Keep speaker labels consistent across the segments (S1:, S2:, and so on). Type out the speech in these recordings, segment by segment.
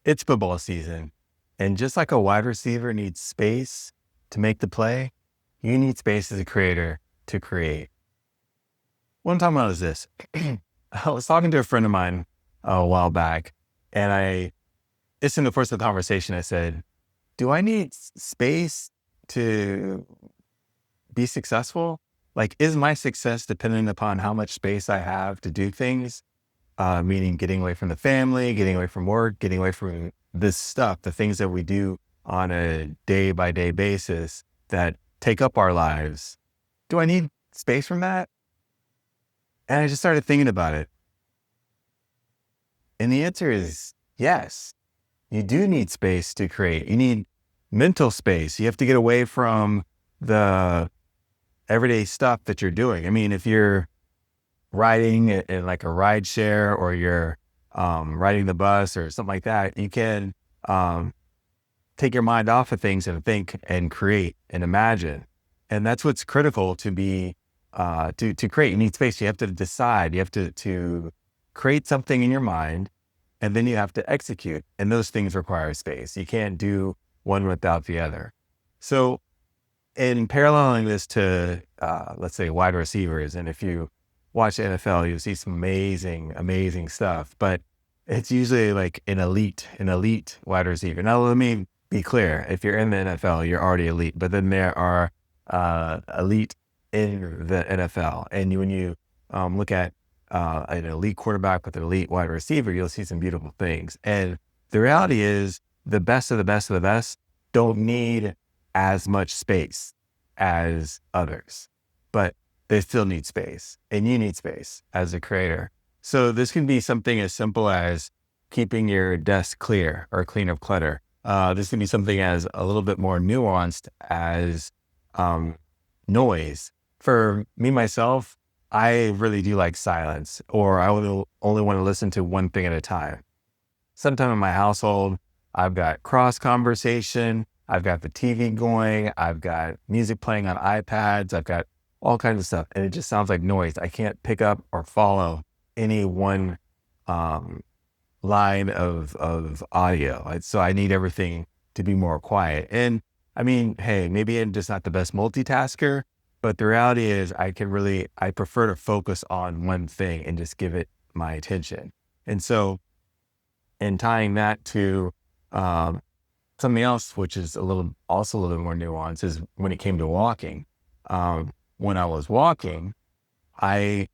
S1: It's football season. And just like a wide receiver needs space to make the play, you need space as a creator to create. What I'm talking about is this. I was talking to a friend of mine a while back, and it's in the course of the conversation, I said, do I need space to be successful? Like, is my success dependent upon how much space I have to do things? Meaning getting away from the family, getting away from work, getting away from this stuff, the things that we do on a day by day basis that take up our lives. Do I need space from that? And I just started thinking about it. And the answer is yes. You do need space to create. You need mental space. You have to get away from the everyday stuff that you're doing. I mean, if you're riding in like a ride share, or you're riding the bus or something like that, you can take your mind off of things and think and create and imagine. And that's what's critical to be to create. You need space. You have to decide. You have to create something in your mind, and then you have to execute. And those things require space. You can't do one without the other. So in paralleling this to, let's say, wide receivers, and if you watch the NFL, you'll see some amazing, amazing stuff, but it's usually like an elite wide receiver. Now, let me be clear. If you're in the NFL, you're already elite, but then there are elite in the NFL. And when you look at an elite quarterback with an elite wide receiver, you'll see some beautiful things. And the reality is the best of the best of the best don't need as much space as others, but they still need space, and you need space as a creator. So this can be something as simple as keeping your desk clear or clean of clutter. This can be something as a little bit more nuanced as noise. For me, myself, I really do like silence, or I would only want to listen to one thing at a time. Sometime in my household, I've got cross conversation, I've got the TV going, I've got music playing on iPads, I've got all kinds of stuff, and it just sounds like noise. I can't pick up or follow any one line of audio. So I need everything to be more quiet. And I mean, hey, maybe I'm just not the best multitasker, but the reality is I prefer to focus on one thing and just give it my attention. And so, in tying that to something else, which is also a little more nuanced, is when it came to walking. When I was walking, I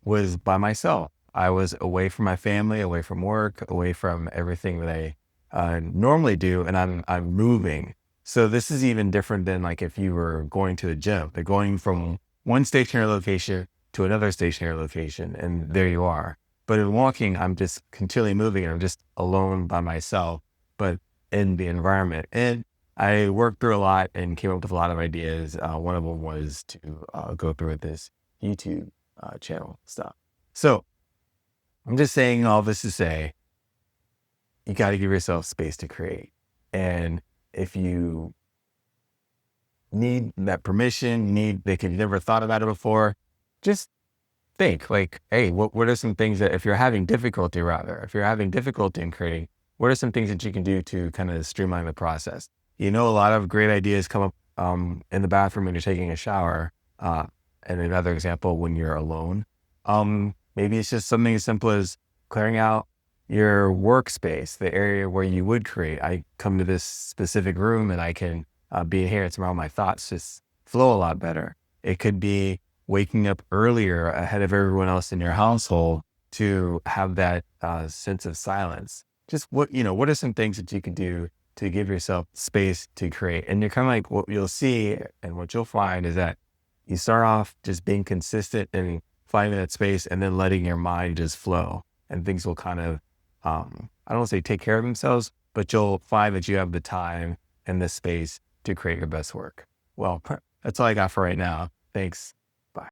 S1: was by myself. I was away from my family, away from work, away from everything that I normally do, and I'm moving. So this is even different than like if you were going to the gym. They're going from one stationary location to another stationary location, and there you are. But in walking, I'm just continually moving, and I'm just alone by myself, but in the environment. And I worked through a lot and came up with a lot of ideas. One of them was to go through this YouTube channel stuff. So I'm just saying all this to say, you got to give yourself space to create. And if you need that permission, that you've never thought about it before, just think like, hey, what are some things that if you're having difficulty in creating, what are some things that you can do to kind of streamline the process? A lot of great ideas come up in the bathroom when you're taking a shower. And another example, when you're alone. Maybe it's just something as simple as clearing out your workspace, the area where you would create. I come to this specific room and I can be here. It's where all my thoughts just flow a lot better. It could be waking up earlier ahead of everyone else in your household to have that sense of silence. Just what are some things that you can do to give yourself space to create? And you're kind of like, what you'll see and what you'll find is that you start off just being consistent and finding that space, and then letting your mind just flow, and things will kind of, I don't want to say take care of themselves, but you'll find that you have the time and the space to create your best work. Well, that's all I got for right now. Thanks.